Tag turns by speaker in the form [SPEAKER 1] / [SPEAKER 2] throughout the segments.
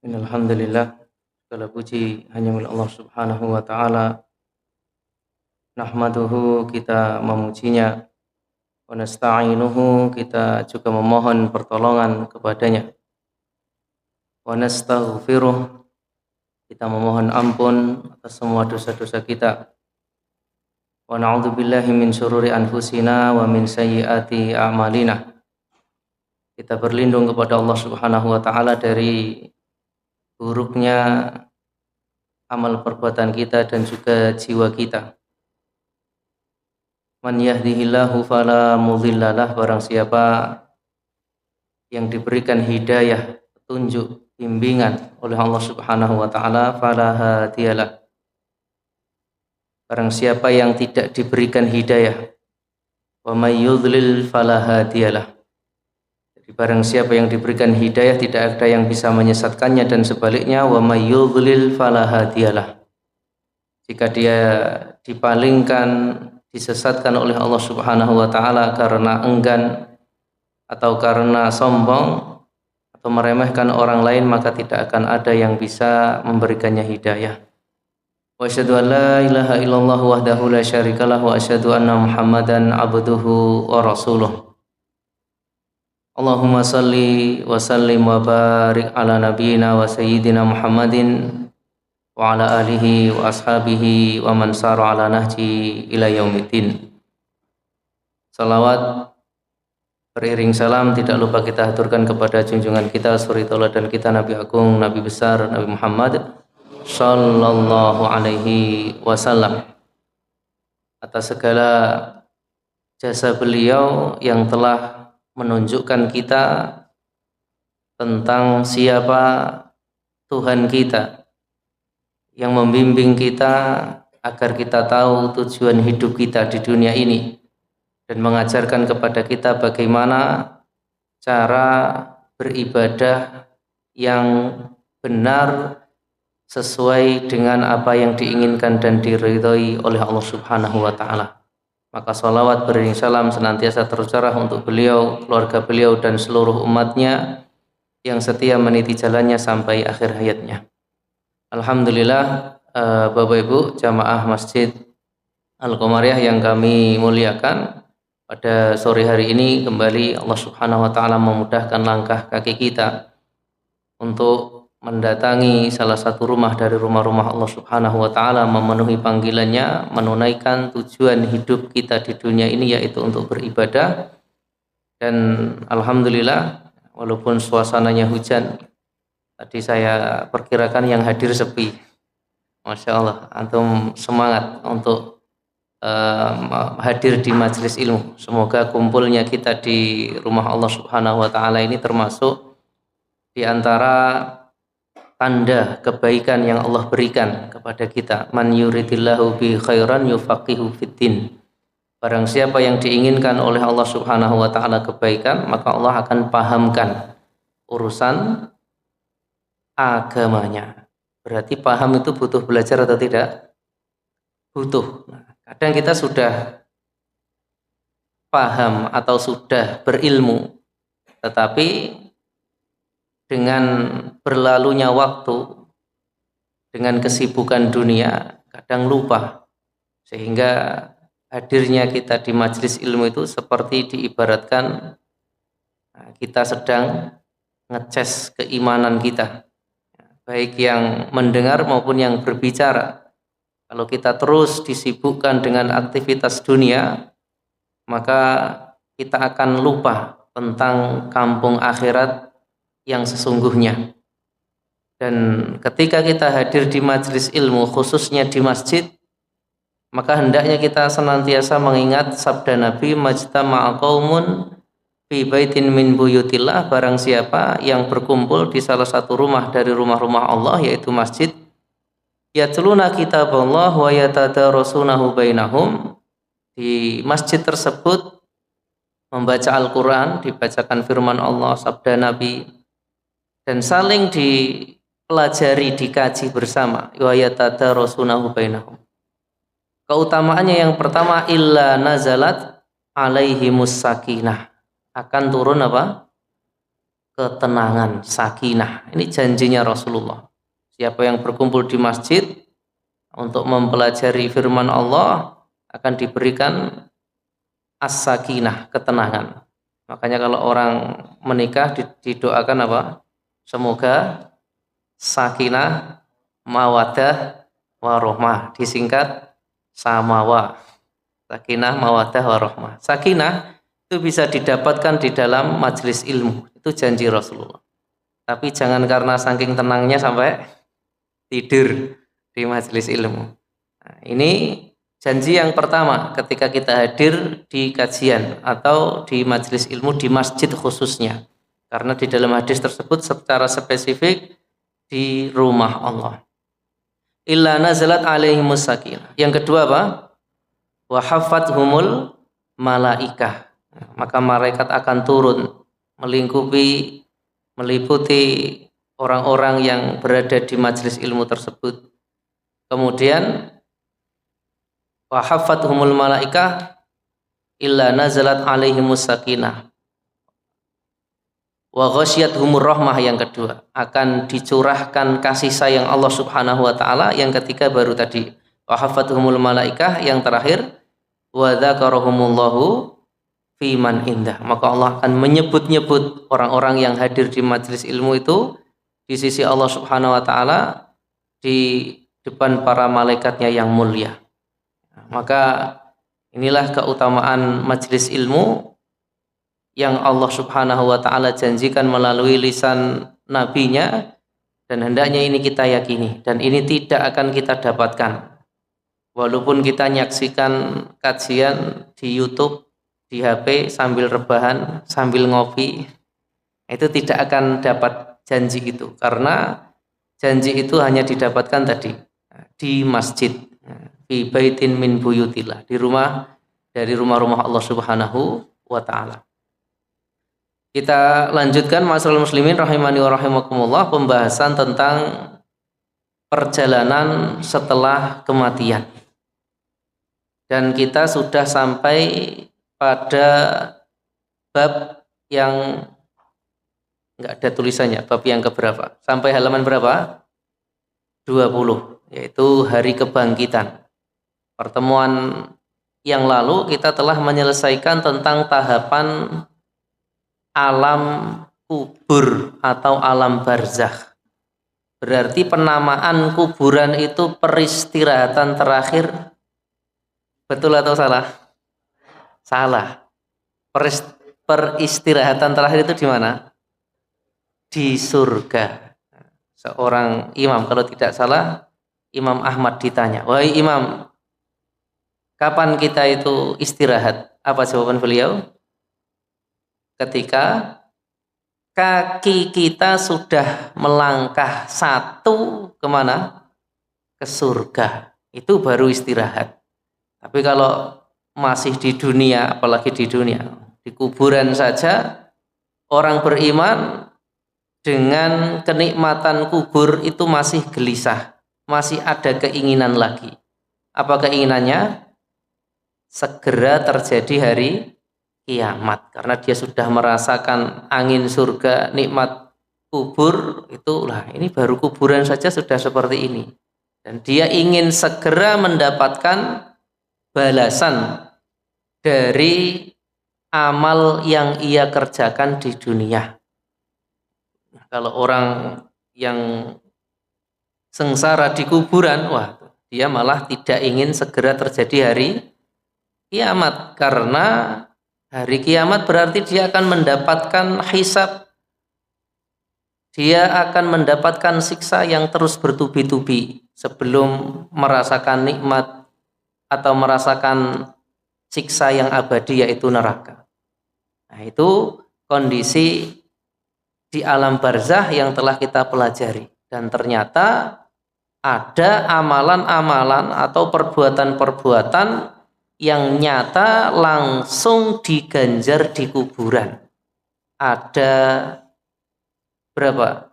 [SPEAKER 1] Innal hamdalillah, segala puji hanya milik Allah Subhanahu wa taala. Nahmaduhu, kita memujinya, wa nasta'inuhu, kita juga memohon pertolongan kepadanya. Wa nastaghfiruh, kita memohon ampun atas semua dosa-dosa kita. Wa na'udzubillahi min syururi anfusina wa min sayyiati a'malina. Kita berlindung kepada Allah Subhanahu wa taala dari buruknya amal perbuatan kita dan juga jiwa kita. Man yahdihillahu fala mudhillalah, barang siapa yang diberikan hidayah, petunjuk, bimbingan oleh Allah Subhanahu wa taala, fala hadiyalah. Barang siapa yang tidak diberikan hidayah, wa may yudlil fala hadiyalah. Jadi barang siapa yang diberikan hidayah, tidak ada yang bisa menyesatkannya, dan sebaliknya, wa may yudlil fala hadiyalah. Jika dia dipalingkan, disesatkan oleh Allah Subhanahu wa taala karena enggan atau karena sombong atau meremehkan orang lain, maka tidak akan ada yang bisa memberikannya hidayah. Wa asyhadu an la ilaha illallah wahdahu la syarikalah wa asyhadu anna Muhammadan abduhu wa rasuluh. Allahumma salli wa sallim wa barik ala nabiyyina wa sayyidina Muhammadin wa ala alihi wa ashabihi wa man sara ala nahji ila yaumiddin. Salawat beriring salam tidak lupa kita haturkan kepada junjungan kita, suri tauladan kita, Nabi Agung, Nabi besar, Nabi Muhammad sallallahu alaihi wasallam, atas segala jasa beliau yang telah menunjukkan kita tentang siapa Tuhan kita, yang membimbing kita agar kita tahu tujuan hidup kita di dunia ini, dan mengajarkan kepada kita bagaimana cara beribadah yang benar sesuai dengan apa yang diinginkan dan diridhoi oleh Allah Subhanahu wa taala. Maka salawat beriring salam senantiasa tercurah untuk beliau, keluarga beliau, dan seluruh umatnya yang setia meniti jalannya sampai akhir hayatnya. Alhamdulillah, Bapak Ibu jamaah Masjid Al-Qomariyah yang kami muliakan, pada sore hari ini kembali Allah Subhanahu wa taala memudahkan langkah kaki kita untuk mendatangi salah satu rumah dari rumah-rumah Allah Subhanahu wa taala, memenuhi panggilannya, menunaikan tujuan hidup kita di dunia ini, yaitu untuk beribadah. Dan alhamdulillah, walaupun suasananya hujan, tadi saya perkirakan yang hadir sepi. Masya Allah, antum semangat untuk hadir di majelis ilmu. Semoga kumpulnya kita di rumah Allah Subhanahu wa taala ini termasuk di antara tanda kebaikan yang Allah berikan kepada kita. Man yuridillahu bi khairan yufaqihu fiddin. Barang siapa yang diinginkan oleh Allah Subhanahu wa taala kebaikan, maka Allah akan pahamkan urusan agamanya. Berarti paham itu butuh belajar atau tidak? Butuh. Kadang kita sudah paham atau sudah berilmu, tetapi dengan berlalunya waktu, dengan kesibukan dunia, kadang lupa, sehingga hadirnya kita di majelis ilmu itu seperti diibaratkan kita sedang ngecas keimanan kita, baik yang mendengar maupun yang berbicara. Kalau kita terus disibukkan dengan aktivitas dunia, maka kita akan lupa tentang kampung akhirat yang sesungguhnya. Dan ketika kita hadir di majelis ilmu, khususnya di masjid, maka hendaknya kita senantiasa mengingat sabda Nabi, majtama'a qaumun fi baitin min buyutillah, barang siapa yang berkumpul di salah satu rumah dari rumah-rumah Allah, yaitu masjid, yatluna kitaballah wa yatadarasunahu bainahum, di masjid tersebut membaca Al-Quran, dibacakan firman Allah, sabda Nabi, dan saling dipelajari, dikaji bersama. Wa yatadarasunahu bainahum. Keutamaannya yang pertama, illa nazalat alaihimus sakinah, akan turun apa? ketenangan, sakinah. Ini janjinya Rasulullah. Siapa yang berkumpul di masjid untuk mempelajari firman Allah akan diberikan as-sakinah, ketenangan. Makanya kalau orang menikah didoakan apa? Semoga sakinah, mawaddah, warohmah. Disingkat samawa. Sakinah, mawaddah, warohmah. Sakinah itu bisa didapatkan di dalam majelis ilmu. Itu janji Rasulullah. Tapi jangan karena saking tenangnya sampai tidur di majelis ilmu. Nah, ini janji yang pertama ketika kita hadir di kajian atau di majelis ilmu di masjid khususnya. Karena di dalam hadis tersebut secara spesifik di rumah Allah. Illa nazalat alaihimus sakinah. Yang kedua apa? Wa haffathumul malaikah. Maka malaikat akan turun meliputi orang-orang yang berada di majelis ilmu tersebut. Kemudian wa haffathumul malaikah illa nazalat alaihimus sakinah wa ghasyiyatuhumur rahmah. Yang kedua, akan dicurahkan kasih sayang Allah Subhanahu wa taala. Yang ketiga baru tadi wa haffathumul malaikah. Yang terakhir wa dzakarahumullahu fi man indah. Maka Allah akan menyebut-nyebut orang-orang yang hadir di majelis ilmu itu di sisi Allah Subhanahu wa taala di depan para malaikatnya yang mulia. Maka inilah keutamaan majelis ilmu yang Allah Subhanahu wa taala janjikan melalui lisan nabinya, dan hendaknya ini kita yakini, dan ini tidak akan kita dapatkan walaupun kita menyaksikan kajian di YouTube, di HP sambil rebahan, sambil ngopi. Itu tidak akan dapat janji itu, karena janji itu hanya didapatkan tadi di masjid, fi baitin min buyutillah, di rumah dari rumah-rumah Allah Subhanahu wa taala. Kita lanjutkan masyaallah muslimin rahimani wa rahimakumullah, pembahasan tentang perjalanan setelah kematian. Dan kita sudah sampai pada bab yang enggak ada tulisannya, bab yang keberapa? Sampai halaman berapa? 20, yaitu hari kebangkitan. Pertemuan yang lalu kita telah menyelesaikan tentang tahapan alam kubur atau alam barzakh. Berarti penamaan kuburan itu peristirahatan terakhir. Betul atau salah? Salah. Peristirahatan terakhir itu di mana? Di surga. Seorang imam, kalau tidak salah Imam Ahmad ditanya, "Wahai imam, kapan kita itu istirahat?" Apa jawaban beliau? Ketika kaki kita sudah melangkah satu kemana? Ke surga. Itu baru istirahat. Tapi kalau masih di dunia, apalagi di dunia, di kuburan saja, orang beriman dengan kenikmatan kubur itu masih gelisah, masih ada keinginan lagi. Apa keinginannya? Segera terjadi hari kiamat, karena dia sudah merasakan angin surga, nikmat kubur, itulah ini baru kuburan saja sudah seperti ini, dan dia ingin segera mendapatkan balasan dari amal yang ia kerjakan di dunia. Kalau orang yang sengsara di kuburan, wah, dia malah tidak ingin segera terjadi hari kiamat, karena hari kiamat berarti dia akan mendapatkan hisab, dia akan mendapatkan siksa yang terus bertubi-tubi sebelum merasakan nikmat atau merasakan siksa yang abadi, yaitu neraka. Nah, itu kondisi di alam barzakh yang telah kita pelajari. Dan ternyata ada amalan-amalan atau perbuatan-perbuatan yang nyata langsung diganjar di kuburan. Ada berapa?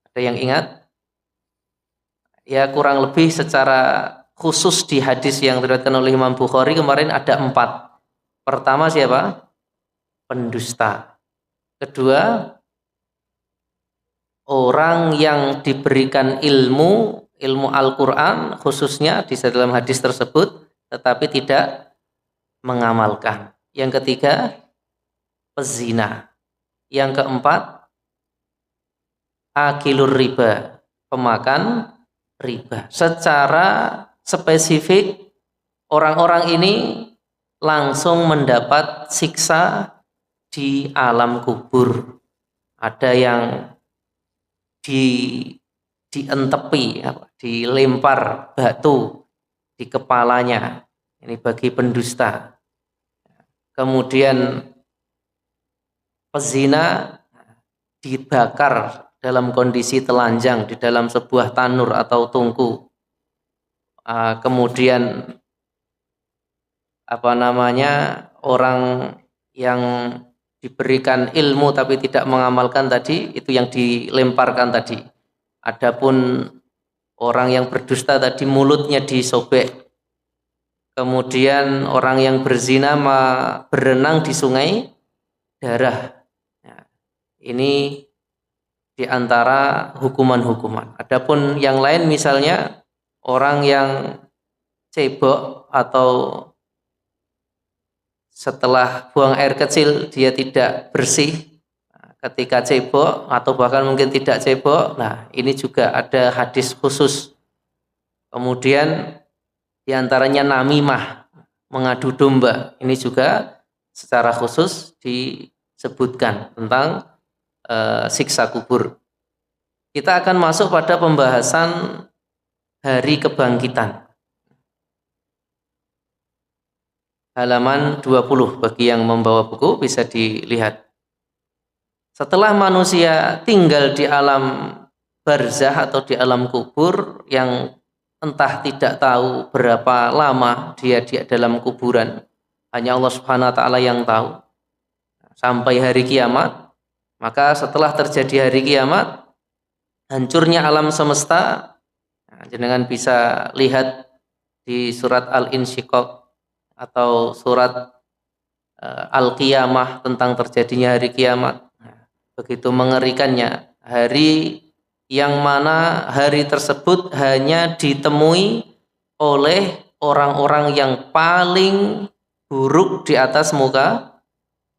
[SPEAKER 1] Ada yang ingat? Ya, kurang lebih secara khusus di hadis yang diriwayatkan oleh Imam Bukhari kemarin ada 4. Pertama siapa? Pendusta. Kedua, orang yang diberikan ilmu Al-Quran khususnya di dalam hadis tersebut tetapi tidak mengamalkan. Yang ketiga, pezina. Yang keempat, akilur riba, pemakan riba. Secara spesifik orang-orang ini langsung mendapat siksa di alam kubur. Ada yang dientepi, dilempar batu di kepalanya. Ini bagi pendusta. Kemudian pezina dibakar dalam kondisi telanjang di dalam sebuah tanur atau tungku. Kemudian orang yang diberikan ilmu tapi tidak mengamalkan tadi, itu yang dilemparkan tadi. Adapun orang yang berdusta tadi mulutnya disobek. Kemudian orang yang berzina berenang di sungai darah. Ini di antara hukuman-hukuman. Adapun yang lain misalnya orang yang cebok atau setelah buang air kecil dia tidak bersih ketika cebok atau bahkan mungkin tidak cebok. Nah, ini juga ada hadis khusus. Kemudian di antaranya namimah, mengadu domba. Ini juga secara khusus disebutkan tentang siksa kubur. Kita akan masuk pada pembahasan hari kebangkitan. Halaman 20 bagi yang membawa buku bisa dilihat. Setelah manusia tinggal di alam barzah atau di alam kubur yang entah tidak tahu berapa lama dia di dalam kuburan, hanya Allah Subhanahu wa taala yang tahu, sampai hari kiamat. Maka setelah terjadi hari kiamat, hancurnya alam semesta, jenengan bisa lihat di surat Al-Insyiqaq atau surat Al-Qiyamah tentang terjadinya hari kiamat. Begitu mengerikannya, hari yang mana hari tersebut hanya ditemui oleh orang-orang yang paling buruk di atas muka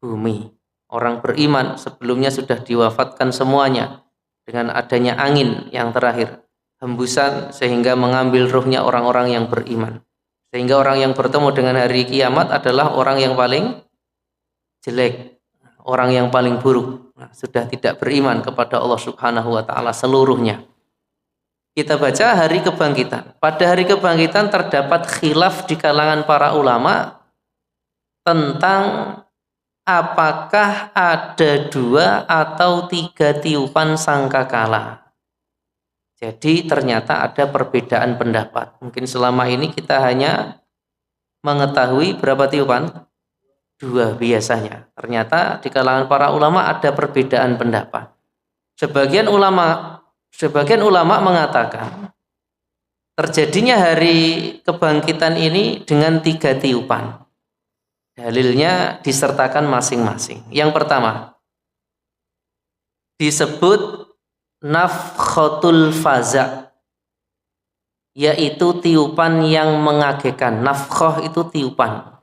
[SPEAKER 1] bumi. Orang beriman sebelumnya sudah diwafatkan semuanya dengan adanya angin yang terakhir, hembusan sehingga mengambil ruhnya orang-orang yang beriman. Sehingga orang yang bertemu dengan hari kiamat adalah orang yang paling jelek, orang yang paling buruk. Sudah tidak beriman kepada Allah Subhanahu wa taala seluruhnya. Kita baca hari kebangkitan. Pada hari kebangkitan terdapat khilaf di kalangan para ulama tentang apakah ada 2 atau 3 tiupan sangkakala. Jadi ternyata ada perbedaan pendapat. Mungkin selama ini kita hanya mengetahui berapa tiupan? 2 biasanya. Ternyata di kalangan para ulama ada perbedaan pendapat. Sebagian ulama mengatakan terjadinya hari kebangkitan ini dengan 3 tiupan. Dalilnya disertakan masing-masing. Yang pertama, disebut nafkhatul faza', yaitu tiupan yang mengagetkan. Nafkhah itu tiupan.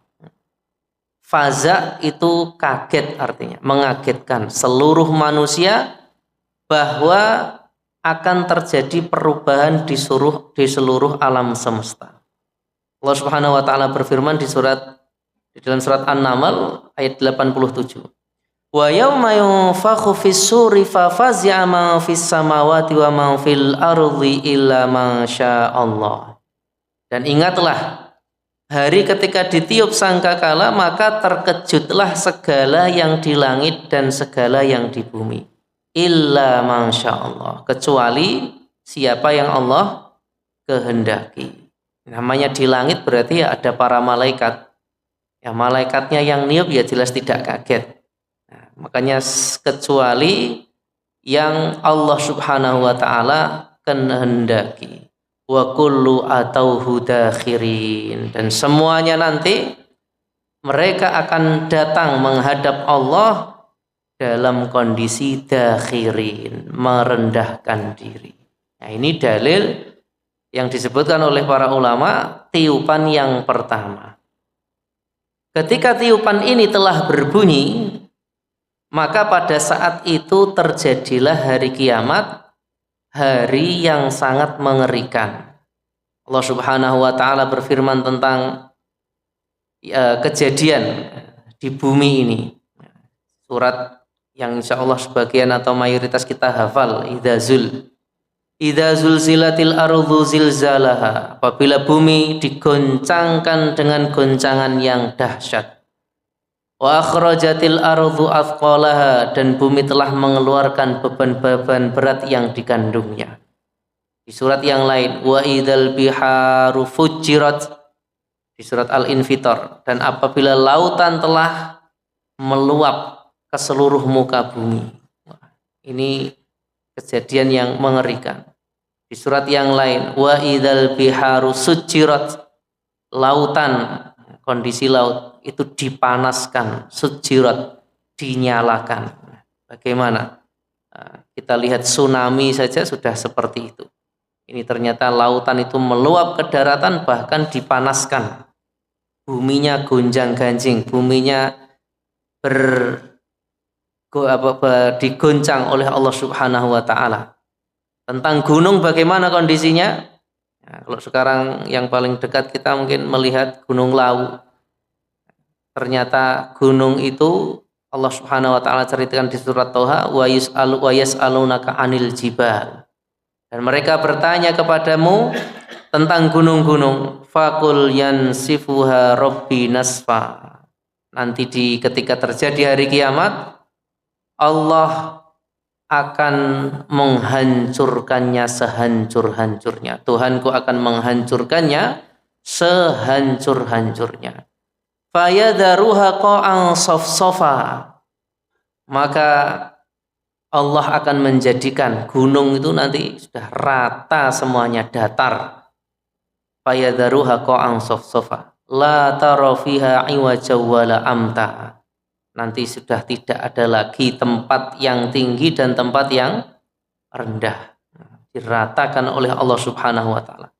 [SPEAKER 1] Faza' itu kaget artinya, mengagetkan seluruh manusia bahwa akan terjadi perubahan di seluruh alam semesta. Allah Subhanahu wa taala berfirman di dalam surat An-Naml ayat 87. Wa yauma yunfakhu fis-suri fa fazi'a man fis samawati wa man fil ardi illa ma Allah. Dan ingatlah hari ketika ditiup sangkakala, maka terkejutlah segala yang di langit dan segala yang di bumi. Illa masya Allah, kecuali siapa yang Allah kehendaki. Namanya di langit berarti ya ada para malaikat. Ya malaikatnya yang niup ya jelas tidak kaget. Nah, makanya kecuali yang Allah Subhanahu wa taala kehendaki. Wa kullu atauhu dakhirin, dan semuanya nanti mereka akan datang menghadap Allah dalam kondisi dakhirin, merendahkan diri. Nah, ini dalil yang disebutkan oleh para ulama, tiupan yang pertama. Ketika tiupan ini telah berbunyi, maka pada saat itu terjadilah hari kiamat, hari yang sangat mengerikan. Allah Subhanahu wa taala berfirman tentang kejadian di bumi ini. Surat yang insya Allah sebagian atau mayoritas kita hafal, Idza zulzilatil ardu zilzalaha, apabila bumi digoncangkan dengan goncangan yang dahsyat. Wa akhrajatil ardu athqalaha, dan bumi telah mengeluarkan beban-beban berat yang dikandungnya. Di surat yang lain, wa idzal biharu fujirat, di surat Al-Infitar, dan apabila lautan telah meluap ke seluruh muka bumi. Ini kejadian yang mengerikan. Di surat yang lain, wa idzal biharu sujirat, lautan, kondisi laut itu dipanaskan, sujirat, dinyalakan. Bagaimana? Kita lihat tsunami saja sudah seperti itu. Ini ternyata lautan itu meluap ke daratan, bahkan dipanaskan. Buminya gonjang-ganjing, buminya digoncang oleh Allah Subhanahu wa taala. Tentang gunung bagaimana kondisinya? Nah, kalau sekarang yang paling dekat kita mungkin melihat Gunung Lawu. Ternyata gunung itu Allah Subhanahu wa taala ceritakan di surat Thaha, wa yas'alunaka 'anil jibal. Dan mereka bertanya kepadamu tentang gunung-gunung. Faqul yansifuha rabbi nasfa. Nanti ketika terjadi hari kiamat, Allah akan menghancurkannya sehancur-hancurnya. Tuhanku akan menghancurkannya sehancur-hancurnya. Fayadharuha qa'an safsafa. Maka Allah akan menjadikan gunung itu nanti sudah rata semuanya, datar. Fayadharuha qa'an safsafa. La tara fiha iwaja wala amta. Nanti sudah tidak ada lagi tempat yang tinggi dan tempat yang rendah. Diratakan oleh Allah Subhanahu wa taala.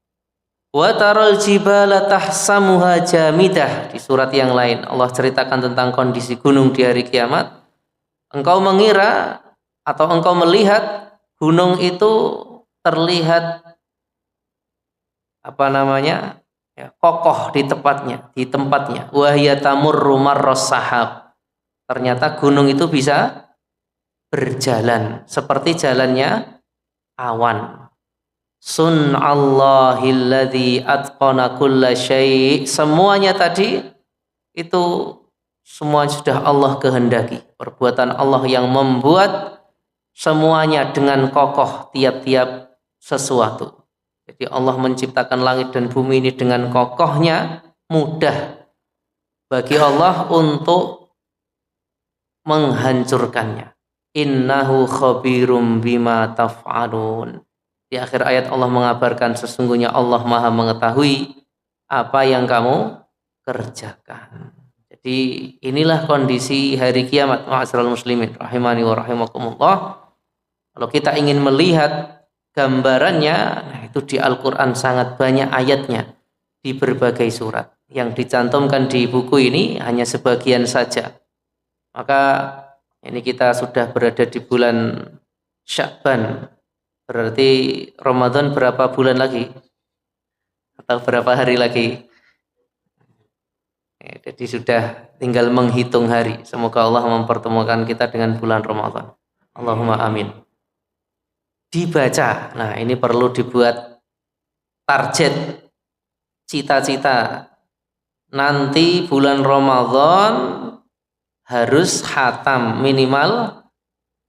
[SPEAKER 1] Wa taral jibala tahsamuha jamidah. Di surat yang lain Allah ceritakan tentang kondisi gunung di hari kiamat. Engkau mengira atau engkau melihat gunung itu terlihat kokoh di tempatnya. Wa hiya tamurru marras sahab. Ternyata gunung itu bisa berjalan seperti jalannya awan. Sun'allahilladzi atqana kulla syai'. Semuanya tadi itu semua sudah Allah kehendaki. Perbuatan Allah yang membuat semuanya dengan kokoh tiap-tiap sesuatu. Jadi Allah menciptakan langit dan bumi ini dengan kokohnya, mudah bagi Allah untuk menghancurkannya. Innahu khabirum bima taf'alun. Di akhir ayat Allah mengabarkan sesungguhnya Allah Maha mengetahui apa yang kamu kerjakan. Jadi inilah kondisi hari kiamat, ma'asyiral muslimin rahimani wa rahimakumullah. Kalau kita ingin melihat gambarannya, nah itu di Al-Qur'an sangat banyak ayatnya di berbagai surat. Yang dicantumkan di buku ini hanya sebagian saja. Maka ini kita sudah berada di bulan Sya'ban. Berarti Ramadan berapa bulan lagi? Atau berapa hari lagi? Jadi sudah tinggal menghitung hari. Semoga Allah mempertemukan kita dengan bulan Ramadan. Allahumma amin. Dibaca. Nah, ini perlu dibuat target, cita-cita. Nanti bulan Ramadan harus khatam minimal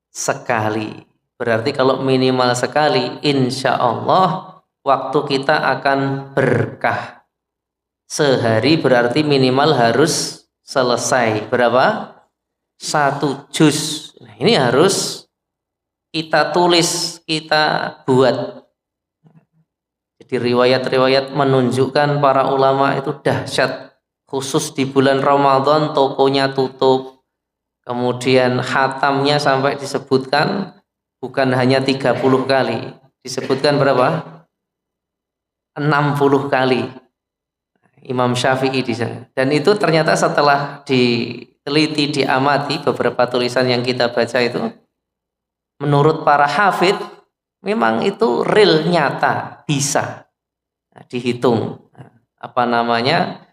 [SPEAKER 1] sekali. Berarti kalau minimal sekali, insya Allah waktu kita akan berkah. Sehari berarti minimal harus selesai. Berapa? 1 juz. Nah, ini harus kita tulis, kita buat. Jadi riwayat-riwayat menunjukkan para ulama itu dahsyat. Khusus di bulan Ramadan tokonya tutup, Kemudian khatamnya sampai disebutkan bukan hanya 30 kali, disebutkan berapa? 60 kali. Imam Syafi'i di sana. Dan itu ternyata setelah diteliti, diamati beberapa tulisan yang kita baca itu, menurut para hafidz memang itu real, nyata, bisa dihitung. Apa namanya?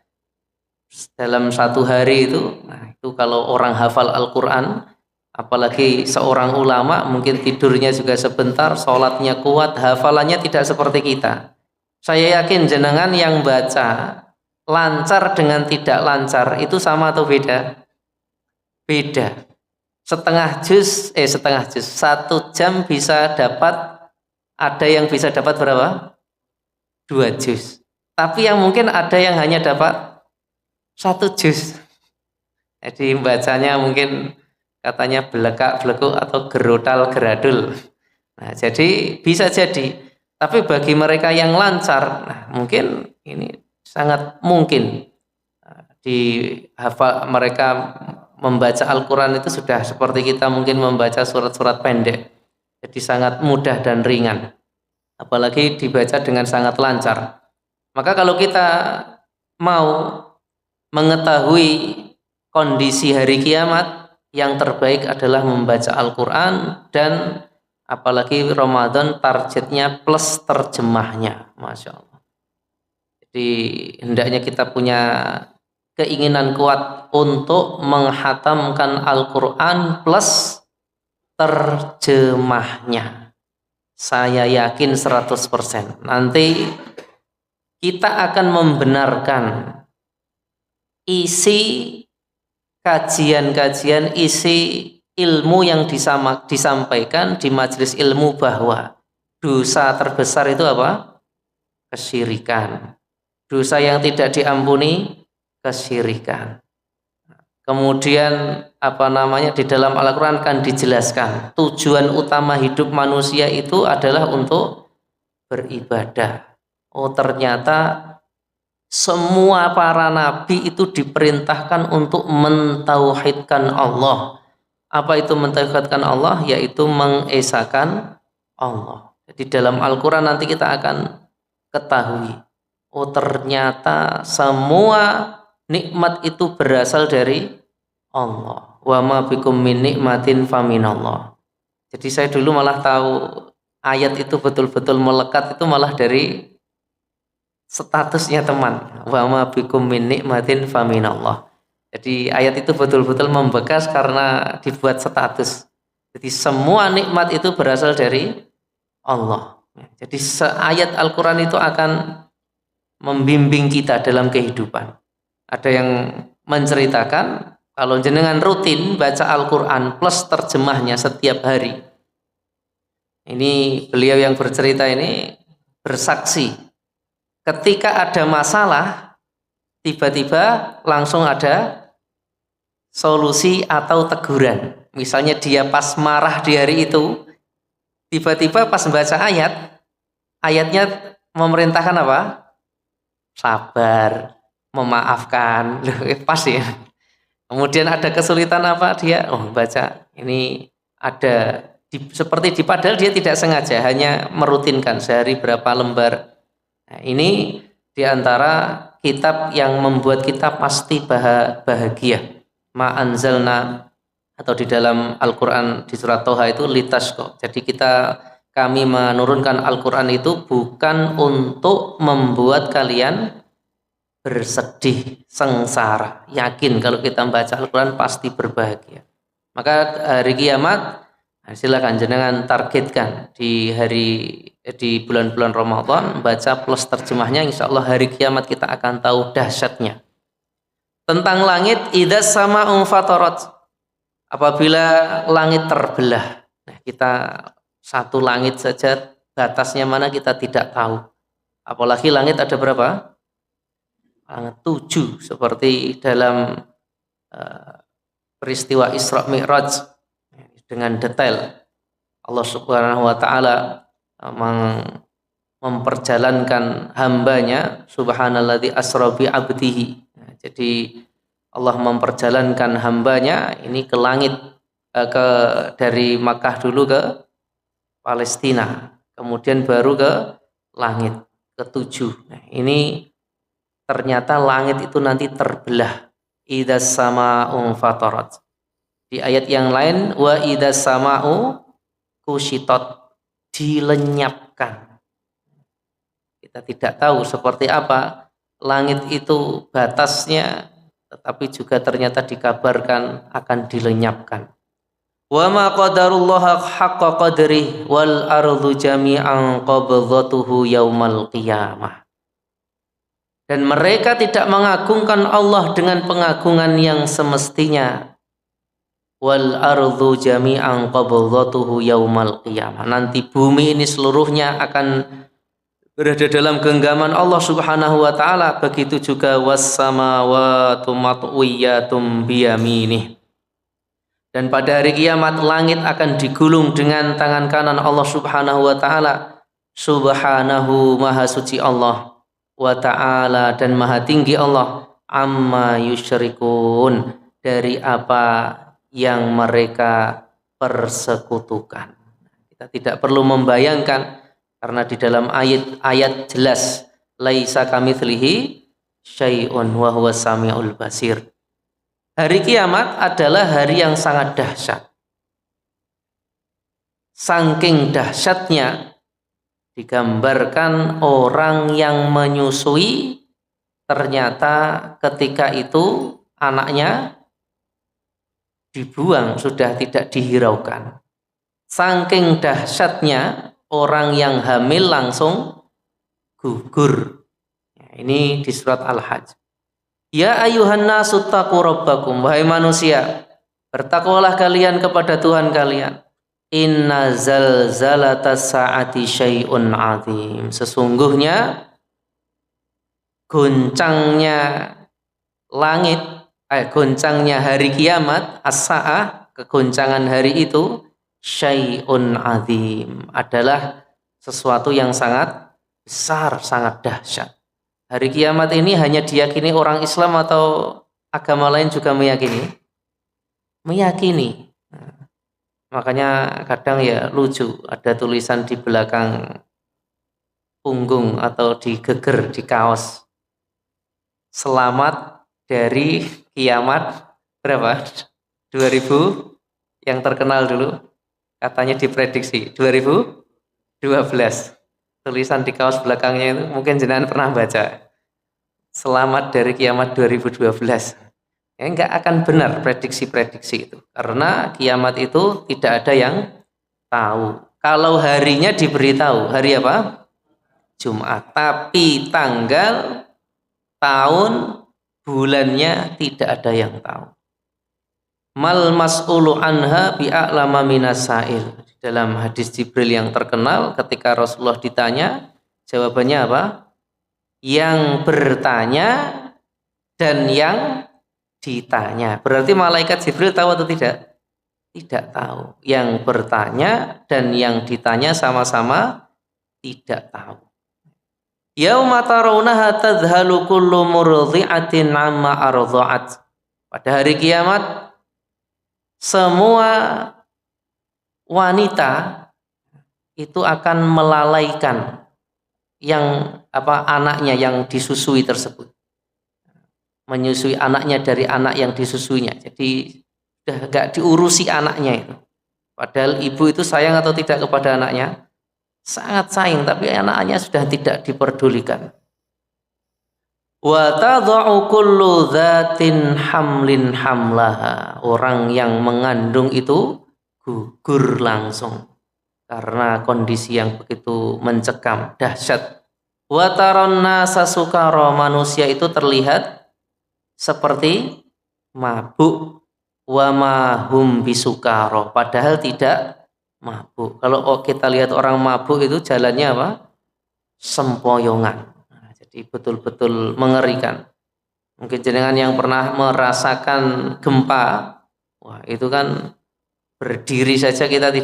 [SPEAKER 1] Dalam satu hari itu, itu kalau orang hafal Al-Quran, apalagi seorang ulama, mungkin tidurnya juga sebentar, sholatnya kuat, hafalannya tidak seperti kita. Saya yakin jenengan yang baca lancar dengan tidak lancar itu sama atau beda? Beda. Setengah juz, 1 jam bisa dapat, ada yang bisa dapat berapa? 2 juz. Tapi yang mungkin ada yang hanya dapat 1 juz. Jadi bacanya mungkin katanya belekak-belekuk atau gerodal-geradul. Nah, jadi bisa jadi. Tapi bagi mereka yang lancar, nah mungkin ini sangat mungkin di hafal mereka membaca Al-Quran itu sudah seperti kita mungkin membaca surat-surat pendek. Jadi sangat mudah dan ringan. Apalagi dibaca dengan sangat lancar. Maka kalau kita mau mengetahui kondisi hari kiamat, yang terbaik adalah membaca Al-Quran, dan apalagi Ramadan targetnya plus terjemahnya. Masya Allah. Jadi hendaknya kita punya keinginan kuat untuk menghatamkan Al-Quran plus terjemahnya. Saya yakin 100%. Nanti kita akan membenarkan isi kajian-kajian, isi ilmu yang disampaikan di majelis ilmu, bahwa dosa terbesar itu apa? Kesyirikan. Dosa yang tidak diampuni, kesyirikan. Kemudian di dalam Al-Quran kan dijelaskan tujuan utama hidup manusia itu adalah untuk beribadah. Oh, ternyata semua para nabi itu diperintahkan untuk mentauhidkan Allah. Apa itu mentauhidkan Allah? Yaitu mengesahkan Allah. Jadi dalam Al-Quran nanti kita akan ketahui, oh ternyata semua nikmat itu berasal dari Allah. Wa ma bikum min nikmatin faminallah. Jadi saya dulu malah tahu ayat itu betul-betul melekat itu malah dari statusnya teman. Wa ma bikum min nikmatin faminallah. Jadi ayat itu betul-betul membekas karena dibuat status. Jadi semua nikmat itu berasal dari Allah. Jadi ayat Al-Quran itu akan membimbing kita dalam kehidupan. Ada yang menceritakan kalau jenengan rutin baca Al-Quran plus terjemahnya setiap hari. Ini beliau yang bercerita ini bersaksi, ketika ada masalah tiba-tiba langsung ada solusi atau teguran. Misalnya dia pas marah di hari itu, tiba-tiba pas membaca ayatnya memerintahkan apa? Sabar, memaafkan. Loh, pas ya. Kemudian ada kesulitan apa? Dia baca ini ada seperti padahal dia tidak sengaja, hanya merutinkan sehari berapa lembar. Nah, ini diantara kitab yang membuat kita pasti bahagia. Ma anzalna, atau di dalam Al-Quran di surat Toha itu litasqo. Jadi kami menurunkan Al-Quran itu bukan untuk membuat kalian bersedih, sengsara. Yakin kalau kita membaca Al-Quran pasti berbahagia. Maka hari kiamat silakan jenengan targetkan di bulan-bulan Ramadan baca plus terjemahnya, insya Allah hari kiamat kita akan tahu dahsyatnya. Tentang langit, idza sama'u fatarat, apabila langit terbelah. Nah, kita satu langit saja batasnya mana kita tidak tahu. Apalagi langit ada berapa? Langit 7, seperti dalam peristiwa Isra Mi'raj dengan detail. Allah Subhanahu wa taala memperjalankan hambanya, subhanalladzi asra bi 'abdihi. Jadi Allah memperjalankan hambanya ini ke langit, dari Makkah dulu ke Palestina, kemudian baru ke langit ketujuh. Nah, ini ternyata langit itu nanti terbelah. Idzas sama'u fatarat. Di ayat yang lain wa idzas sama'u kushitat, dilenyapkan. Kita tidak tahu seperti apa langit itu batasnya, tetapi juga ternyata dikabarkan akan dilenyapkan. Wa ma qadarullaha haqqa qadri wal ardu jami'an qabdhatuhu yaumal qiyamah. Dan mereka tidak mengagungkan Allah dengan pengagungan yang semestinya. Wal ardu jami'an qabdhatuhu yaumal qiyamah. Nanti bumi ini seluruhnya akan berada dalam genggaman Allah Subhanahu wa taala. Begitu juga was samawati matwiyatum biyaminih. Dan pada hari kiamat langit akan digulung dengan tangan kanan Allah Subhanahu wa taala. Subhanahu, maha suci Allah, wa ta'ala, dan maha tinggi Allah, amma yusyrikun, dari apa yang mereka persekutukan. Kita tidak perlu membayangkan, karena di dalam ayat jelas, laisa kamitslihi syai'un wa huwas samiul basir. Hari kiamat adalah hari yang sangat dahsyat. Saking dahsyatnya digambarkan orang yang menyusui, ternyata ketika itu anaknya dibuang, sudah tidak dihiraukan. Saking dahsyatnya orang yang hamil langsung gugur. Ini di surat Al-Hajj. Ya ayuhan nasu taqu rabbakum, wahai manusia, bertakwalah kalian kepada Tuhan kalian. Inna zalzalatas sa'ati syai'un 'adzim. Sesungguhnya goncangnya langit, goncangnya hari kiamat, as-sa'ah, kegoncangan hari itu, syai'un 'adzim, adalah sesuatu yang sangat besar, sangat dahsyat. Hari kiamat ini hanya diyakini orang Islam atau agama lain juga meyakini? Meyakini. Makanya kadang ya lucu, ada tulisan di belakang punggung atau di geger, di kaos. Selamat dari kiamat berapa? 2000 yang terkenal dulu. Katanya diprediksi 2012. Tulisan di kaos belakangnya itu mungkin jenengan pernah baca. Selamat dari kiamat 2012. Ya, enggak akan benar prediksi-prediksi itu. Karena kiamat itu tidak ada yang tahu. Kalau harinya diberitahu, hari apa? Jumat. Tapi tanggal, tahun, bulannya tidak ada yang tahu. Mal mas'ulu anha bi'a'lama minas sa'il. Dalam hadis Jibril yang terkenal, ketika Rasulullah ditanya, jawabannya apa? Yang bertanya dan yang ditanya. Berarti malaikat Jibril tahu atau tidak? Tidak tahu. Yang bertanya dan yang ditanya sama-sama tidak tahu. Yauma tarawunaha tadhalu kullu murdhi'atin 'amma ardha'at. Pada hari kiamat semua wanita itu akan melalaikan anaknya yang disusui tersebut, menyusui anaknya dari anak yang disusuinya. Jadi sudah gak diurusi anaknya itu. Padahal ibu itu sayang atau tidak kepada anaknya? Sangat sayang, tapi anaknya sudah tidak diperdulikan. Wa tad'u kullu dzatin hamlin hamlaha. Orang yang mengandung itu gugur langsung karena kondisi yang begitu mencekam, dahsyat. Wa taron nasa sukara, manusia itu terlihat seperti mabuk. Wa ma hum bisukara, padahal tidak mabuk. Kalau kita lihat orang mabuk itu jalannya apa? Sempoyongan. Nah, jadi betul-betul mengerikan. Mungkin jenengan yang pernah merasakan gempa, wah itu kan berdiri saja kita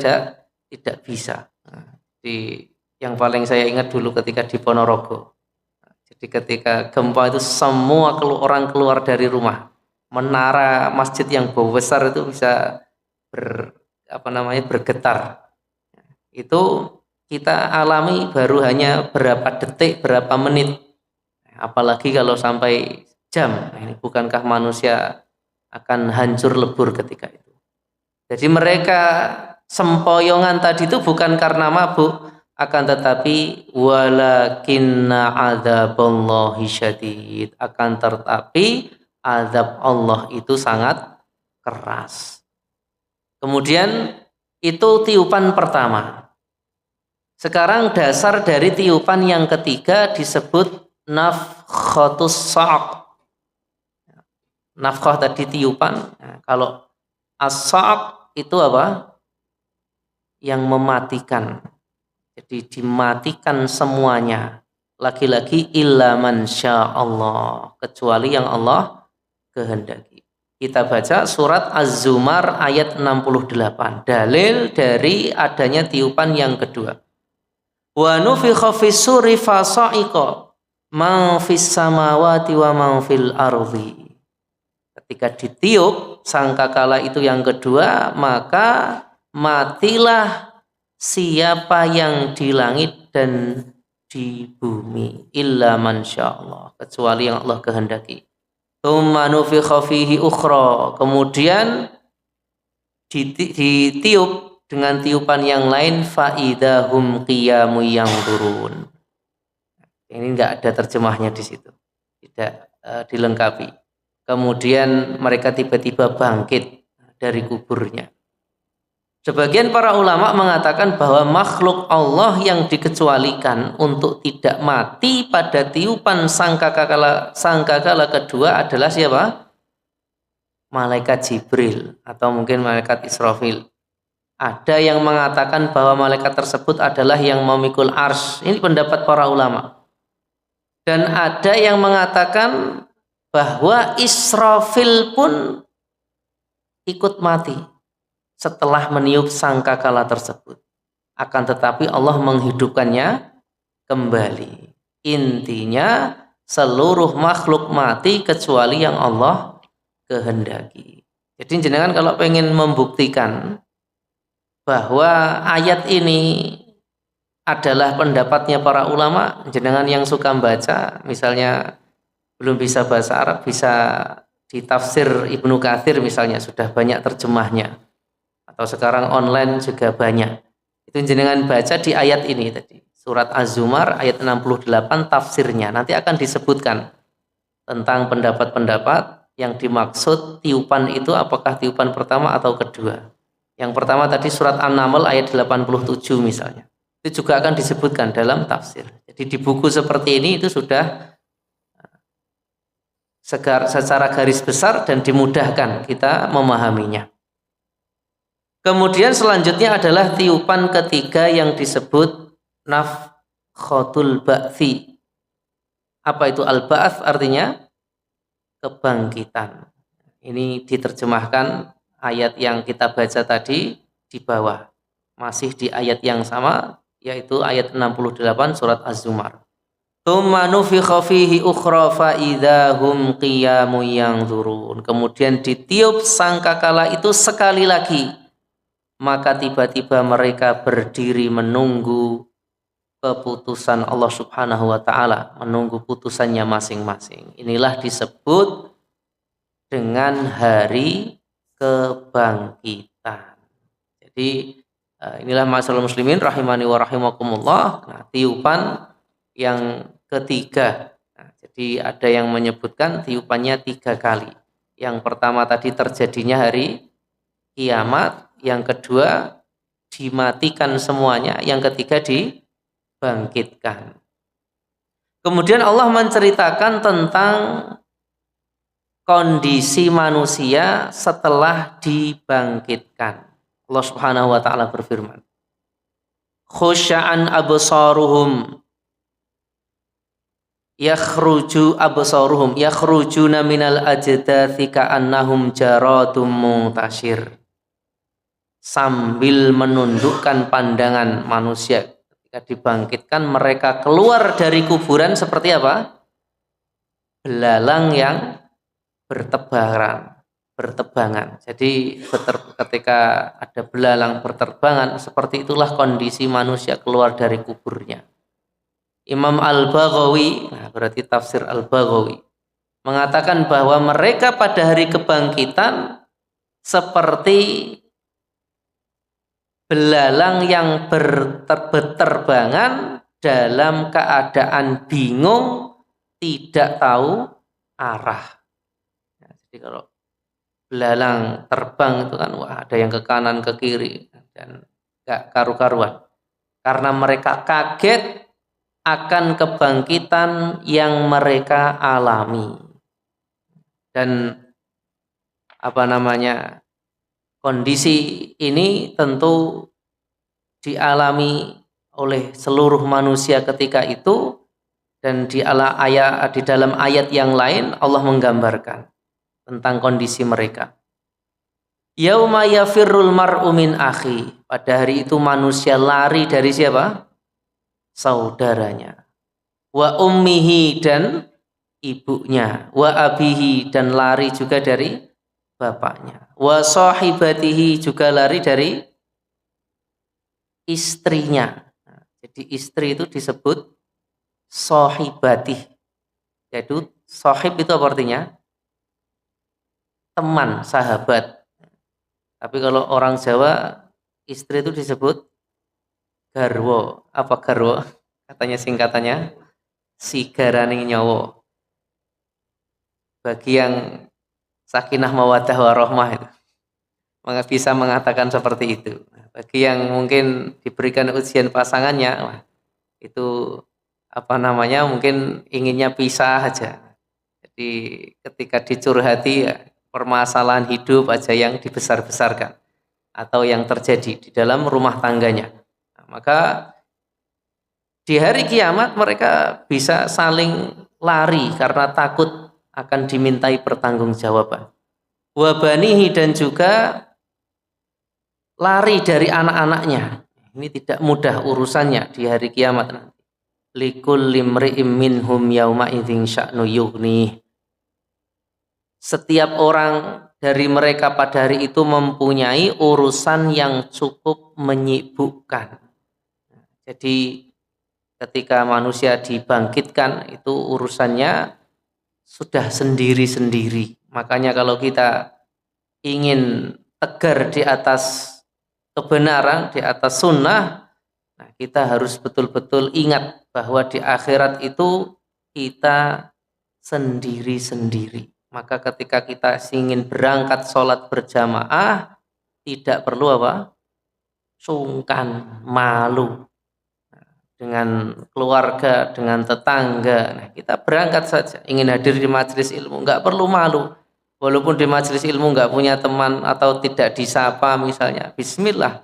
[SPEAKER 1] tidak bisa. Nah, yang paling saya ingat dulu ketika di Ponorogo. Jadi ketika gempa itu semua orang keluar dari rumah. menara masjid yang besar itu bisa bergetar. Itu kita alami baru hanya berapa detik, berapa menit. Apalagi kalau sampai jam. Ini bukankah manusia akan hancur lebur ketika itu. Jadi mereka sempoyongan tadi itu bukan karena mabuk, akan tetapi walakinna adzaballahi syadid, akan tetapi azab Allah itu sangat keras. Kemudian itu tiupan pertama. Sekarang dasar dari tiupan yang ketiga disebut nafkhatus sa'q. Nafkhah tadi tiupan. Nah, kalau as-sa'q itu apa? Yang mematikan. Jadi dimatikan semuanya. Lagi-lagi illa man sya'allah, kecuali yang Allah kehendaki. Kita baca surat Az-Zumar ayat 68. Dalil dari adanya tiupan yang kedua. Wa nufikha fis-suri fa sa'iqa man fis samawati wa man fil ardi. Ketika ditiup sangkakala itu yang kedua, maka matilah siapa yang di langit dan di bumi, illa man sya'allah, kecuali yang Allah kehendaki. Tsumma nufikha fihi ukhra, kemudian ditiup dengan tiupan yang lain, faidahum qiyamun yanzurun. Ini enggak ada terjemahnya di situ, tidak dilengkapi. Kemudian mereka tiba-tiba bangkit dari kuburnya. Sebagian para ulama mengatakan bahwa makhluk Allah yang dikecualikan untuk tidak mati pada tiupan sangkakala kedua adalah siapa? Malaikat Jibril atau mungkin malaikat Israfil. Ada yang mengatakan bahwa malaikat tersebut adalah yang memikul arsy. Ini pendapat para ulama. Dan ada yang mengatakan bahwa Israfil pun ikut mati setelah meniup sangkakala tersebut. Akan tetapi Allah menghidupkannya kembali. Intinya seluruh makhluk mati kecuali yang Allah kehendaki. Jadi jenengan kalau pengen membuktikan bahwa ayat ini adalah pendapatnya para ulama, jenengan yang suka membaca, misalnya belum bisa bahasa Arab, bisa di tafsir Ibnu Katsir misalnya, sudah banyak terjemahnya. Atau sekarang online juga banyak. Itu jenengan baca di ayat ini tadi. Surat Az-Zumar ayat 68 tafsirnya. Nanti akan disebutkan tentang pendapat-pendapat yang dimaksud tiupan itu apakah tiupan pertama atau kedua. Yang pertama tadi surat An-Naml ayat 87 misalnya. Itu juga akan disebutkan dalam tafsir. Jadi di buku seperti ini itu sudah secara garis besar dan dimudahkan kita memahaminya. Kemudian selanjutnya adalah tiupan ketiga yang disebut nafkhatul ba'tsi. Apa itu al-ba'ts? Artinya kebangkitan. Ini diterjemahkan ayat yang kita baca tadi di bawah. Masih di ayat yang sama, yaitu ayat 68 surat Az-Zumar. Tsumma nufikha fihi ukhra fa idahum qiyamun yanzurun. Kemudian ditiup sangkakala itu sekali lagi, maka tiba-tiba mereka berdiri menunggu keputusan Allah Subhanahu wa taala, menunggu putusannya masing-masing. Inilah disebut dengan hari kebangkitan. Jadi inilah masyaallah muslimin rahimani wa rahimakumullah. Nah, tiupan yang ketiga. Nah, jadi ada yang menyebutkan tiupannya 3 kali. Yang pertama tadi terjadinya hari kiamat, yang kedua dimatikan semuanya, yang ketiga dibangkitkan. Kemudian Allah menceritakan tentang kondisi manusia setelah dibangkitkan. Allah Subhanahu wa taala berfirman, khusya'an absaruhum yakhrujuna minal ajdathi ka'annahum jaradum muntashir. Sambil menundukkan pandangan manusia ketika dibangkitkan, mereka keluar dari kuburan seperti apa? Belalang yang bertebangan. Jadi ketika ada belalang berterbangan, seperti itulah kondisi manusia keluar dari kuburnya. Imam Al-Baghawi, nah berarti tafsir Al-Baghawi, mengatakan bahwa mereka pada hari kebangkitan seperti belalang yang berterbangan dalam keadaan bingung, tidak tahu arah. Nah, jadi kalau belalang terbang itu kan wah, ada yang ke kanan ke kiri dan gak karu-karuan, karena mereka kaget akan kebangkitan yang mereka alami. Dan kondisi ini tentu dialami oleh seluruh manusia ketika itu, dan di dalam ayat yang lain Allah menggambarkan tentang kondisi mereka. Yauma yafirrul mar'u min akhi, pada hari itu manusia lari dari siapa? Saudaranya. Wa ummihi, dan ibunya. Wa abihi, dan lari juga dari bapaknya. Wa sahibatihi, juga lari dari istrinya. Jadi istri itu disebut sahibatih. Jadi sahib itu apa artinya? Teman, sahabat. Tapi kalau orang Jawa, istri itu disebut garwo. Apa garwo? Katanya singkatannya sigaraning nyawa. Bagi yang sakinah mawaddah warahmah itu bisa mengatakan seperti itu. Bagi yang mungkin diberikan ujian pasangannya, wah, itu mungkin inginnya pisah aja. Jadi ketika dicurhati ya, permasalahan hidup aja yang dibesar-besarkan atau yang terjadi di dalam rumah tangganya. Nah, maka di hari kiamat mereka bisa saling lari karena takut akan dimintai pertanggungjawaban. Wabanihi, dan juga lari dari anak-anaknya. Ini tidak mudah urusannya di hari kiamat nanti. Likulli imri'im minhum yauma idzin sya'nu yughnih. Setiap orang dari mereka pada hari itu mempunyai urusan yang cukup menyibukkan. Jadi ketika manusia dibangkitkan itu urusannya sudah sendiri-sendiri. Makanya kalau kita ingin tegar di atas kebenaran, di atas sunnah, nah kita harus betul-betul ingat bahwa di akhirat itu kita sendiri-sendiri. Maka ketika kita ingin berangkat sholat berjamaah, tidak perlu sungkan, malu dengan keluarga, dengan tetangga. Nah, kita berangkat saja. Ingin hadir di majelis ilmu, nggak perlu malu. Walaupun di majelis ilmu nggak punya teman atau tidak disapa misalnya, bismillah.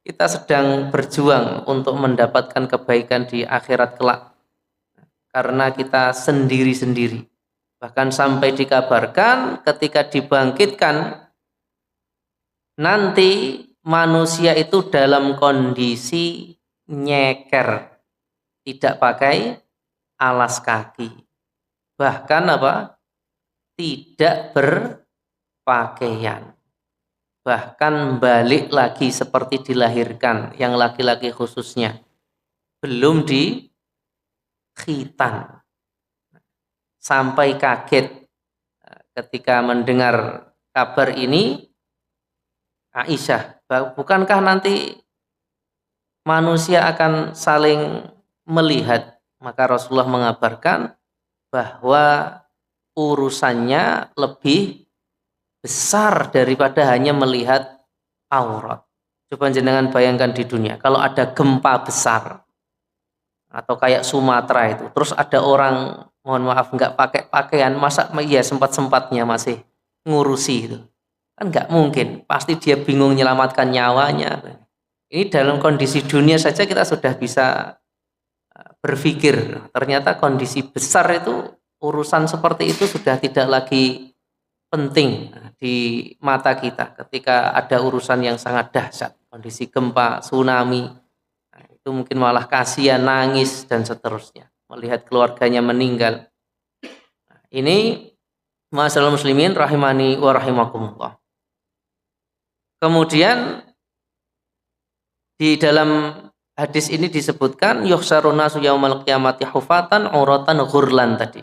[SPEAKER 1] Kita sedang berjuang untuk mendapatkan kebaikan di akhirat kelak. Karena kita sendiri-sendiri. Bahkan sampai dikabarkan ketika dibangkitkan nanti manusia itu dalam kondisi nyeker, tidak pakai alas kaki, bahkan tidak berpakaian, bahkan balik lagi seperti dilahirkan, yang laki-laki khususnya belum di khitan. Sampai kaget ketika mendengar kabar ini Aisyah, bukankah nanti manusia akan saling melihat? Maka Rasulullah mengabarkan bahwa urusannya lebih besar daripada hanya melihat aurat. Coba jenengan bayangkan di dunia, kalau ada gempa besar atau kayak Sumatera itu, terus ada orang, mohon maaf, nggak pakai pakaian, masa ya sempat-sempatnya masih ngurusi itu? Kan nggak mungkin, pasti dia bingung menyelamatkan nyawanya. Ini dalam kondisi dunia saja kita sudah bisa berpikir, ternyata kondisi besar itu, urusan seperti itu sudah tidak lagi penting di mata kita ketika ada urusan yang sangat dahsyat, kondisi gempa, tsunami. Nah, itu mungkin malah kasihan, nangis dan seterusnya, melihat keluarganya meninggal. Nah, ini Ma'asyiral muslimin rahimani wa rahimakumullah. Kemudian di dalam hadis ini disebutkan yuhsyarun nasu yaumal qiyamati hufatan uratan ghurlan tadi.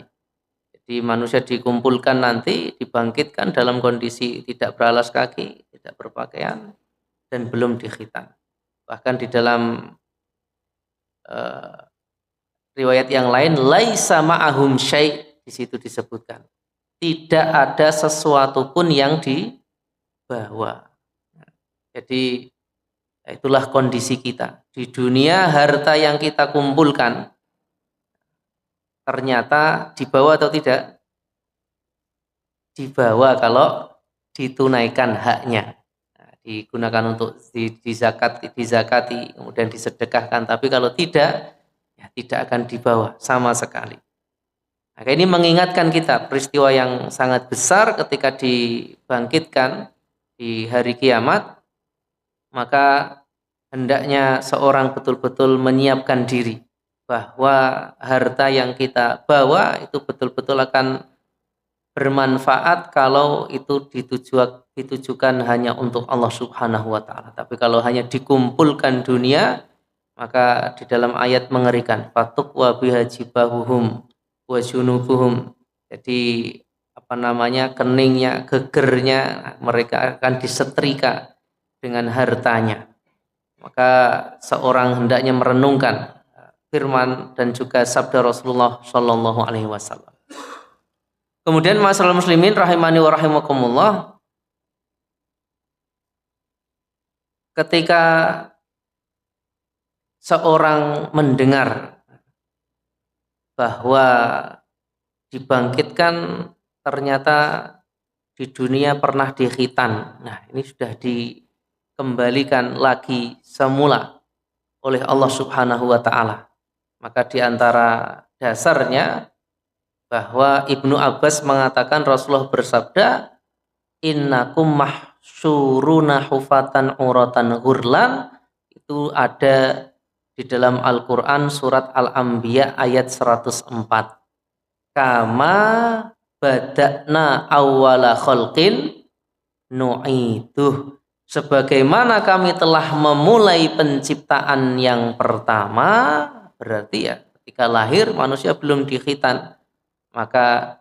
[SPEAKER 1] Jadi manusia dikumpulkan nanti, dibangkitkan dalam kondisi tidak beralas kaki, tidak berpakaian, dan belum dikhitan. Bahkan di dalam riwayat yang lain, laisa ma'ahum syai', di situ disebutkan. Tidak ada sesuatu pun yang dibawa. Jadi itulah kondisi kita. Di dunia harta yang kita kumpulkan ternyata dibawa atau tidak? Dibawa kalau ditunaikan haknya. Nah, digunakan untuk dizakati, kemudian disedekahkan. Tapi kalau tidak, ya tidak akan dibawa sama sekali. Nah, ini mengingatkan kita peristiwa yang sangat besar ketika dibangkitkan di hari kiamat, maka hendaknya seorang betul-betul menyiapkan diri bahwa harta yang kita bawa itu betul-betul akan bermanfaat kalau itu ditujukan hanya untuk Allah Subhanahu wa taala. Tapi kalau hanya dikumpulkan dunia, maka di dalam ayat mengerikan, fatuqwa biha jibahuhum wa junubuhum. Jadi keningnya, gegernya mereka akan disetrika dengan hartanya. Maka seorang hendaknya merenungkan firman dan juga sabda Rasulullah Shallallahu Alaihi Wasallam. Kemudian masalah muslimin rahimani wa rahimakumullah, ketika seorang mendengar bahwa dibangkitkan ternyata di dunia pernah dikhitan. Nah, ini sudah dikembalikan lagi semula oleh Allah Subhanahu wa taala. Maka di antara dasarnya bahwa Ibnu Abbas mengatakan Rasulullah bersabda, innakum mahsyuruna hufatan uratan ghurlan, itu ada di dalam Al-Quran surat Al-Anbiya ayat 104. Kama bada'na awwala khalqin nu'iduh, sebagaimana kami telah memulai penciptaan yang pertama, berarti ya ketika lahir manusia belum dikhitan, maka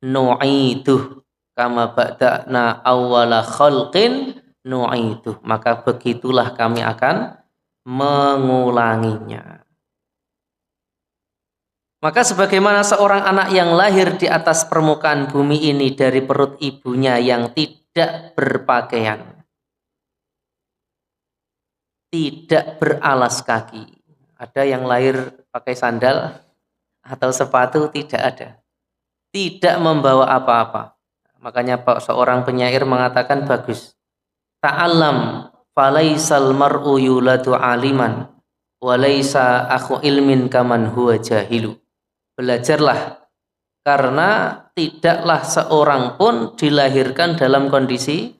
[SPEAKER 1] nu'iduh kama bada'na awwala khalqin nu'iduh, maka begitulah kami akan mengulanginya. Maka sebagaimana seorang anak yang lahir di atas permukaan bumi ini dari perut ibunya yang tidak berpakaian, tidak beralas kaki. Ada yang lahir pakai sandal atau sepatu, tidak ada. Tidak membawa apa-apa. Makanya seorang penyair mengatakan bagus. Ta'allam falaisal mar'u yuladu aliman walaisa akhu ilmin kaman huwa jahilu. Belajarlah, karena tidaklah seorang pun dilahirkan dalam kondisi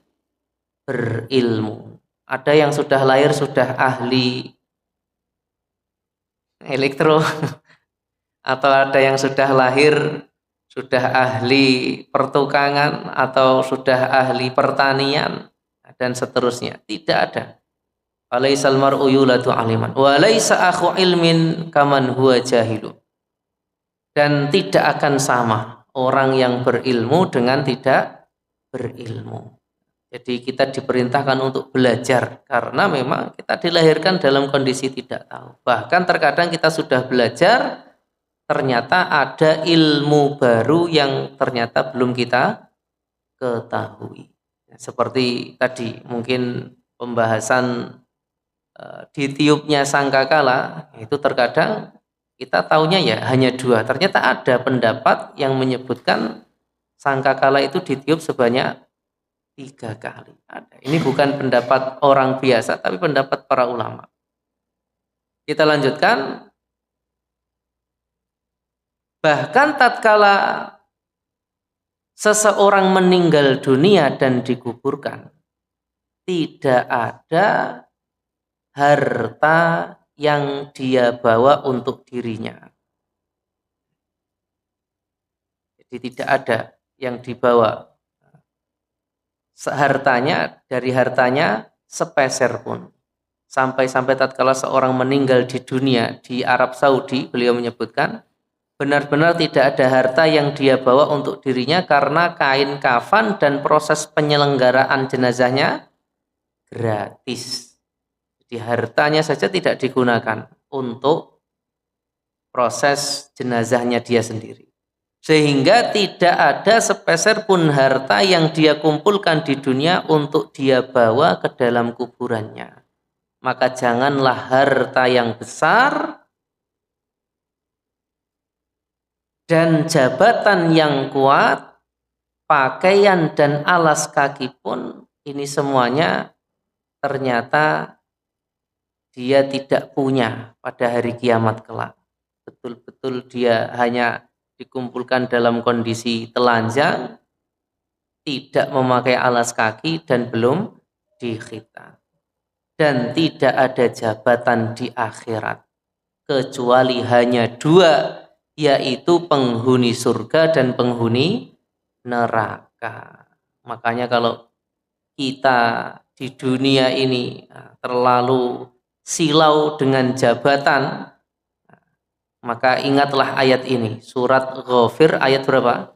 [SPEAKER 1] berilmu. Ada yang sudah lahir sudah ahli elektro, atau ada yang sudah lahir sudah ahli pertukangan, atau sudah ahli pertanian, dan seterusnya. Tidak ada. Walaisal mar'u yuladu aliman walaisa akhu ilmin kaman huwa jahilu. Dan tidak akan sama orang yang berilmu dengan tidak berilmu. Jadi kita diperintahkan untuk belajar, karena memang kita dilahirkan dalam kondisi tidak tahu. Bahkan terkadang kita sudah belajar, ternyata ada ilmu baru yang ternyata belum kita ketahui. Seperti tadi mungkin pembahasan ditiupnya sangkakala, itu terkadang kita taunya ya hanya 2. Ternyata ada pendapat yang menyebutkan sangkakala itu ditiup sebanyak 3 kali. Ada. Ini bukan pendapat orang biasa, tapi pendapat para ulama. Kita lanjutkan. Bahkan tatkala seseorang meninggal dunia dan dikuburkan, tidak ada harta yang dia bawa untuk dirinya. Jadi tidak ada yang dibawa. Dari hartanya sepeser pun. Sampai-sampai tatkala seorang meninggal di dunia di Arab Saudi, beliau menyebutkan benar-benar tidak ada harta yang dia bawa untuk dirinya karena kain kafan dan proses penyelenggaraan jenazahnya gratis. Jadi hartanya saja tidak digunakan untuk proses jenazahnya dia sendiri. Sehingga tidak ada sepeser pun harta yang dia kumpulkan di dunia untuk dia bawa ke dalam kuburannya. Maka janganlah harta yang besar dan jabatan yang kuat, pakaian dan alas kaki pun, ini semuanya ternyata dia tidak punya pada hari kiamat kelak. Betul-betul dia hanya dikumpulkan dalam kondisi telanjang, tidak memakai alas kaki dan belum dikhitan. Dan tidak ada jabatan di akhirat kecuali hanya dua, yaitu penghuni surga dan penghuni neraka. Makanya kalau kita di dunia ini terlalu silau dengan jabatan, maka ingatlah ayat ini, surat Ghafir ayat berapa?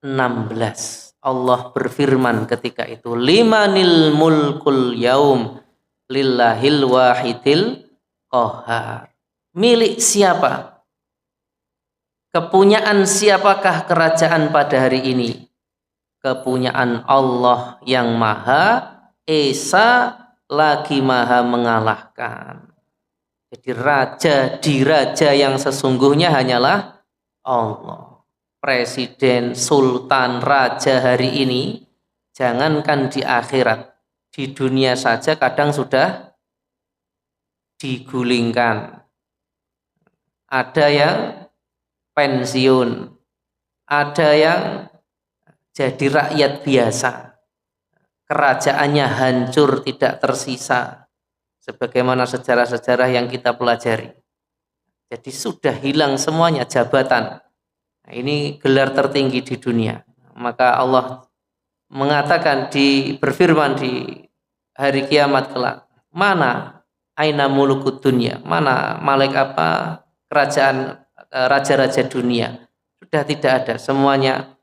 [SPEAKER 1] 16. Allah berfirman ketika itu, limanil mulkul yaum lillahil wahidil qahar. Milik siapa? Kepunyaan siapakah kerajaan pada hari ini? Kepunyaan Allah yang Maha Esa lagi Maha mengalahkan. Jadi raja yang sesungguhnya hanyalah Allah. Presiden, sultan, raja hari ini, jangankan di akhirat, di dunia saja kadang sudah digulingkan. Ada yang pensiun, ada yang jadi rakyat biasa. Kerajaannya hancur, tidak tersisa. Sebagaimana sejarah-sejarah yang kita pelajari. Jadi sudah hilang semuanya jabatan. Nah, ini gelar tertinggi di dunia. Maka Allah mengatakan berfirman di hari kiamat kelak, mana aina mulukud dunia, mana kerajaan raja-raja dunia. Sudah tidak ada, semuanya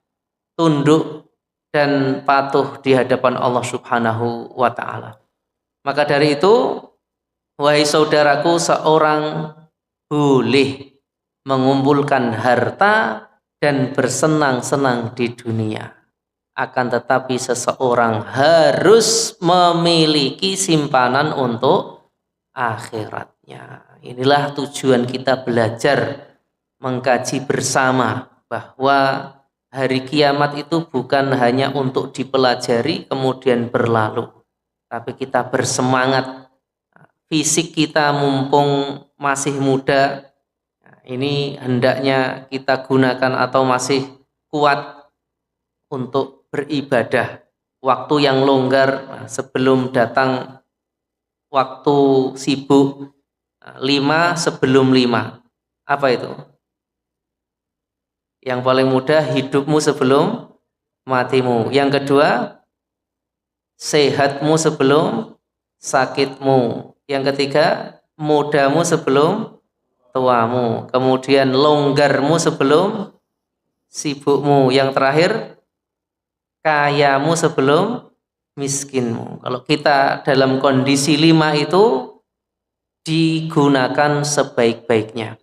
[SPEAKER 1] tunduk dan patuh di hadapan Allah Subhanahu wa ta'ala. Maka dari itu, wahai saudaraku, seorang boleh mengumpulkan harta dan bersenang-senang di dunia. Akan tetapi seseorang harus memiliki simpanan untuk akhiratnya. Inilah tujuan kita belajar mengkaji bersama, bahwa hari kiamat itu bukan hanya untuk dipelajari kemudian berlalu, tapi kita bersemangat. Fisik kita mumpung masih muda, ini hendaknya kita gunakan atau masih kuat untuk beribadah. Waktu yang longgar sebelum datang waktu sibuk, 5 sebelum 5. Apa itu? Yang paling mudah, hidupmu sebelum matimu. Yang kedua, sehatmu sebelum sakitmu. Yang ketiga, mudamu sebelum tuamu. Kemudian longgarmu sebelum sibukmu. Yang terakhir, kayamu sebelum miskinmu. Kalau kita dalam kondisi 5 itu digunakan sebaik-baiknya.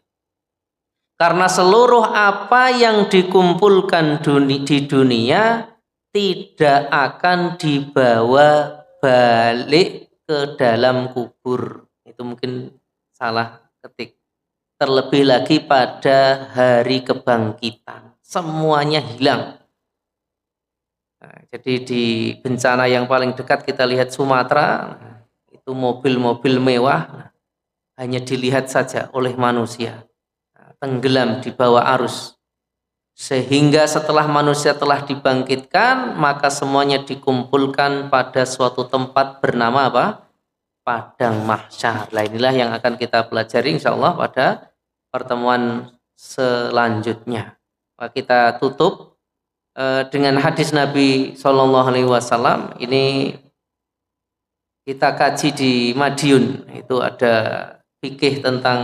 [SPEAKER 1] Karena seluruh apa yang dikumpulkan di dunia tidak akan dibawa balik ke dalam kubur. Itu mungkin salah ketik. Terlebih lagi pada hari kebangkitan, semuanya hilang. Nah, jadi di bencana yang paling dekat kita lihat Sumatera, itu mobil-mobil mewah hanya dilihat saja oleh manusia, tenggelam di bawah arus. Sehingga setelah manusia telah dibangkitkan, maka semuanya dikumpulkan pada suatu tempat bernama apa? Padang mahsyar. Nah, inilah yang akan kita pelajari insyaallah pada pertemuan selanjutnya. Kita tutup dengan hadis Nabi Shallallahu Alaihi Wasallam ini kita kaji di Madiun, itu ada fikih tentang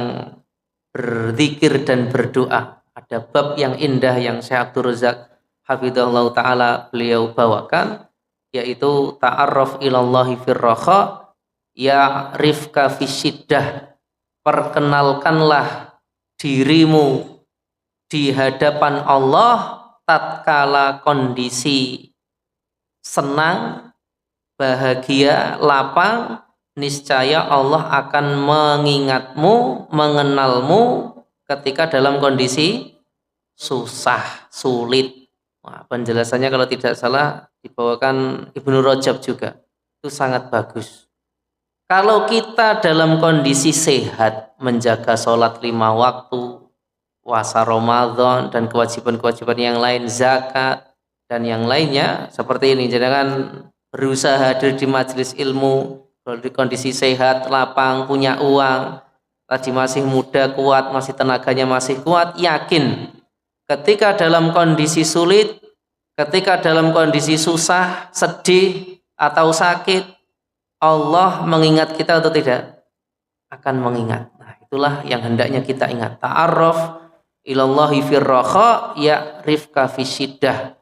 [SPEAKER 1] berzikir dan berdoa. Ada bab yang indah yang Syekh Abdul Razak hafizahullah taala beliau bawakan, yaitu ta'arruf ilallahi firraha ya rifka fisyiddah. Perkenalkanlah dirimu di hadapan Allah tatkala kondisi senang, bahagia, lapang, niscaya Allah akan mengingatmu, mengenalmu ketika dalam kondisi susah, sulit. Nah, penjelasannya kalau tidak salah dibawakan Ibnu Rajab juga. Itu sangat bagus. Kalau kita dalam kondisi sehat, menjaga sholat 5 waktu, puasa Ramadan dan kewajiban-kewajiban yang lain, zakat dan yang lainnya seperti ini, jangan berusaha hadir di majelis ilmu kalau di kondisi sehat, lapang, punya uang, tadi masih muda, kuat, masih tenaganya masih kuat, yakin ketika dalam kondisi sulit, ketika dalam kondisi susah, sedih atau sakit, Allah mengingat kita atau tidak? Akan mengingat. Nah, itulah yang hendaknya kita ingat. Ta'arruf ilallahi firraha ya rifka fisyiddah.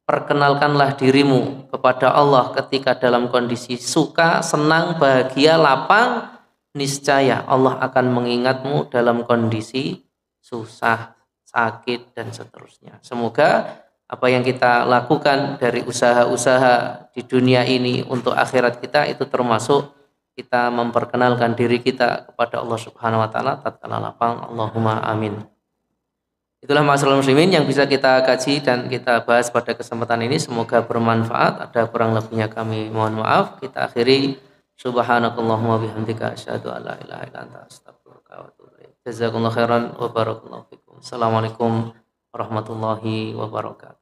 [SPEAKER 1] Perkenalkanlah dirimu kepada Allah ketika dalam kondisi suka, senang, bahagia, lapang, niscaya Allah akan mengingatmu dalam kondisi susah, sakit dan seterusnya. Semoga apa yang kita lakukan dari usaha-usaha di dunia ini untuk akhirat kita itu termasuk kita memperkenalkan diri kita kepada Allah Subhanahu wa taala tatkala lapang. Allahumma amin. Itulah masalah muslimin yang bisa kita kaji dan kita bahas pada kesempatan ini. Semoga bermanfaat. Ada kurang lebihnya kami mohon maaf. Kita akhiri. Subhanakallahumma bihamdika asyhadu an la ilaha illa anta astaghfiruka wa atubu ilaik. Jazakumullahu khairan wa barakallahu fikum. Assalamualaikum warahmatullahi wabarakatuh.